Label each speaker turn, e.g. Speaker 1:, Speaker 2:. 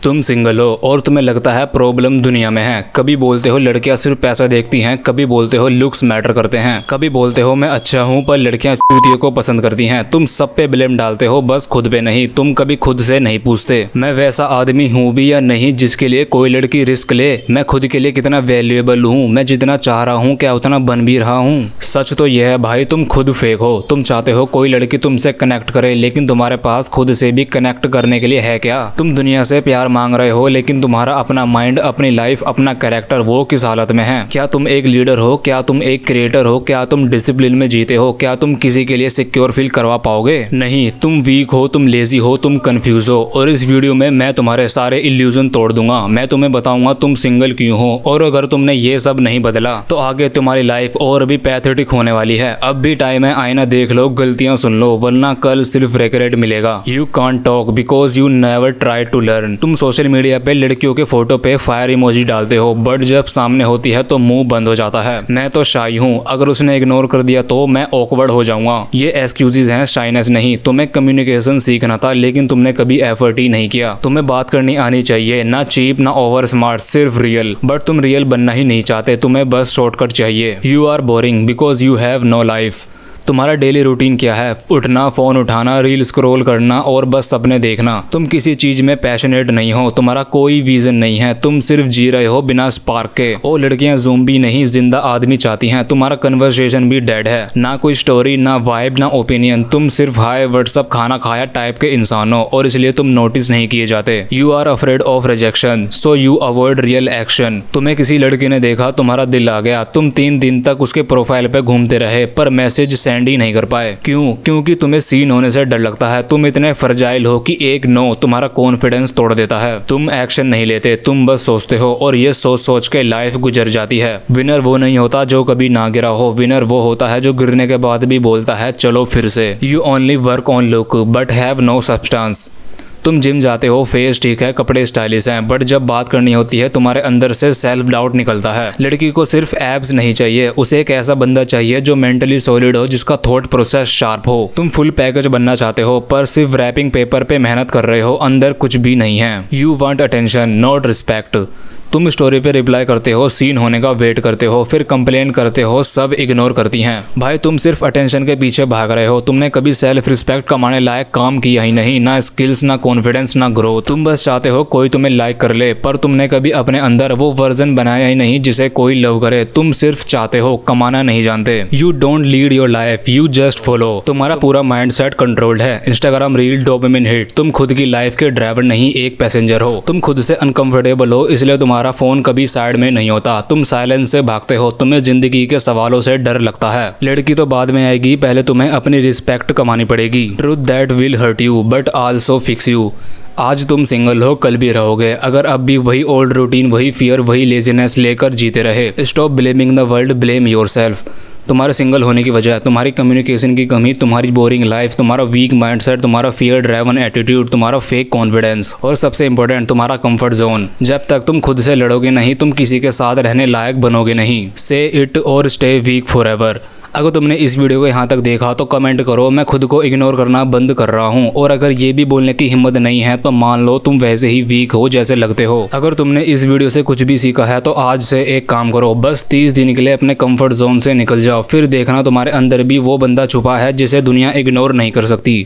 Speaker 1: तुम सिंगल हो और तुम्हें लगता है प्रॉब्लम दुनिया में है। कभी बोलते हो लड़कियां सिर्फ पैसा देखती हैं, कभी बोलते हो लुक्स मैटर करते हैं, कभी बोलते हो मैं अच्छा हूं पर लड़कियां चूतियों को पसंद करती हैं। तुम सब पे ब्लेम डालते हो, बस खुद पे नहीं। तुम कभी खुद से नहीं पूछते मैं वैसा आदमी हूं भी या नहीं जिसके लिए कोई लड़की रिस्क ले। मैं खुद के लिए कितना वैल्यूएबल हूँ, मैं जितना चाह रहा हूँ क्या उतना बन भी रहा हूँ। सच तो यह है भाई, तुम खुद फेक हो। तुम चाहते हो कोई लड़की तुमसे कनेक्ट करे, लेकिन तुम्हारे पास खुद से भी कनेक्ट करने के लिए है क्या? तुम दुनिया से प्यार मांग रहे हो, लेकिन तुम्हारा अपना माइंड, अपनी लाइफ, अपना कैरेक्टर वो किस हालत में है? क्या तुम एक लीडर हो? क्या तुम एक क्रिएटर हो? क्या तुम डिसिप्लिन में जीते हो? क्या तुम किसी के लिए सिक्योर फील करवा पाओगे? नहीं, तुम वीक हो, तुम लेजी हो, तुम कंफ्यूज हो। और इस वीडियो में मैं तुम्हारे सारे इल्यूजन तोड़ दूंगा। मैं तुम्हें बताऊंगा तुम सिंगल क्यों हो, और अगर तुमने ये सब नहीं बदला तो आगे तुम्हारी लाइफ और भी पैथेटिक होने वाली है। अब भी टाइम है, आईना देख लो, गलतियां सुन लो, वरना कल सिर्फ रिग्रेट मिलेगा। You can't talk because you never try to learn. तुम सोशल मीडिया पे लड़कियों के फोटो पे फायर इमोजी डालते हो, बट जब सामने होती है तो मुंह बंद हो जाता है। मैं तो शाई हूँ, अगर उसने इग्नोर कर दिया तो मैं ऑकवर्ड हो जाऊंगा। ये एक्सक्यूजेज हैं, शाइनेस नहीं। तुम्हें कम्युनिकेशन सीखना था, लेकिन तुमने कभी एफर्ट ही नहीं किया। तुम्हें बात करनी आनी चाहिए, ना चीप ना ओवर स्मार्ट, सिर्फ रियल। बट तुम रियल बनना ही नहीं चाहते, तुम्हें बस शॉर्टकट चाहिए। You are boring because you have no life. तुम्हारा डेली रूटीन क्या है? उठना, फोन उठाना, रील स्क्रॉल करना और बस सपने देखना। तुम किसी चीज में पैशनेट नहीं हो, तुम्हारा कोई विजन नहीं है, तुम सिर्फ जी रहे हो बिना स्पार्क के। और लड़कियां ज़ोंबी नहीं, जिंदा आदमी चाहती हैं। तुम्हारा कन्वर्सेशन भी डेड है, ना कोई स्टोरी, ना वाइब, ना ओपिनियन। तुम सिर्फ हाय व्हाट्सअप खाना खाया टाइप के इंसान हो, और इसलिए तुम नोटिस नहीं किए जाते। You are afraid of rejection, so you avoid real action. तुम्हें किसी लड़की ने देखा, तुम्हारा दिल आ गया, तुम 3 दिन तक उसके प्रोफाइल पे घूमते रहे, पर मैसेज सेंड ही नहीं कर पाए। क्यों? क्योंकि तुम्हें सीन होने से डर लगता है। तुम इतने फ्रजाइल हो कि एक नो तुम्हारा कॉन्फिडेंस तोड़ देता है। तुम एक्शन नहीं लेते, तुम बस सोचते हो, और ये सोच सोच के लाइफ गुजर जाती है। विनर वो नहीं होता जो कभी ना गिरा हो, विनर वो होता है जो गिरने के बाद भी बोलता है चलो फिर से। You only work on look but have no substance. तुम जिम जाते हो, फेस ठीक है, कपड़े स्टाइलिश हैं, बट जब बात करनी होती है तुम्हारे अंदर से सेल्फ डाउट निकलता है। लड़की को सिर्फ एब्स नहीं चाहिए, उसे एक ऐसा बंदा चाहिए जो मेंटली सॉलिड हो, जिसका थॉट प्रोसेस शार्प हो। तुम फुल पैकेज बनना चाहते हो, पर सिर्फ रैपिंग पेपर पे मेहनत कर रहे हो, अंदर कुछ भी नहीं है। You want attention not respect. तुम स्टोरी पे रिप्लाई करते हो, सीन होने का वेट करते हो, फिर कंप्लेन करते हो, सब इग्नोर करती हैं। भाई तुम सिर्फ अटेंशन के पीछे भाग रहे हो। तुमने कभी सेल्फ रिस्पेक्ट कमाने लायक काम किया ही नहीं, ना स्किल्स, ना कॉन्फिडेंस, ना ग्रोथ। तुम बस चाहते हो कोई तुम्हें लाइक कर ले, पर तुमने कभी अपने अंदर वो वर्जन बनाया ही नहीं जिसे कोई लव करे। तुम सिर्फ चाहते हो, कमाना नहीं जानते। You don't lead your life, you just follow. तुम्हारा पूरा माइंड सेट कंट्रोल्ड है। Instagram reel, dopamine hit. तुम खुद की लाइफ के ड्राइवर नहीं, एक पैसेंजर हो। तुम खुद से अनकंफर्टेबल हो, इसलिए तुम्हारा फोन कभी साइड में नहीं होता। तुम साइलेंस से भागते हो, तुम्हें जिंदगी के सवालों से डर लगता है। लड़की तो बाद में आएगी, पहले तुम्हें अपनी रिस्पेक्ट कमानी पड़ेगी। Truth that will hurt you but also fix you. आज तुम सिंगल हो, कल भी रहोगे। अगर अब भी वही ओल्ड रूटीन, वही फियर, वही लेजीनेस लेकर जीते रहे, stop blaming the world, blame yourself. तुम्हारे सिंगल होने की वजह तुम्हारी कम्युनिकेशन की कमी, तुम्हारी बोरिंग लाइफ, तुम्हारा वीक माइंडसेट, तुम्हारा फियर ड्राइवन एटीट्यूड, तुम्हारा फेक कॉन्फिडेंस, और सबसे इंपॉर्टेंट तुम्हारा कंफर्ट जोन। जब तक तुम खुद से लड़ोगे नहीं, तुम किसी के साथ रहने लायक बनोगे नहीं। से इट और स्टे वीक फॉर एवर। अगर तुमने इस वीडियो को यहाँ तक देखा तो कमेंट करो मैं खुद को इग्नोर करना बंद कर रहा हूँ। और अगर ये भी बोलने की हिम्मत नहीं है तो मान लो तुम वैसे ही वीक हो जैसे लगते हो। अगर तुमने इस वीडियो से कुछ भी सीखा है तो आज से एक काम करो, बस 30 दिन के लिए अपने कंफर्ट जोन से निकल जाओ, फिर देखना तुम्हारे अंदर भी वो बंदा छुपा है जिसे दुनिया इग्नोर नहीं कर सकती।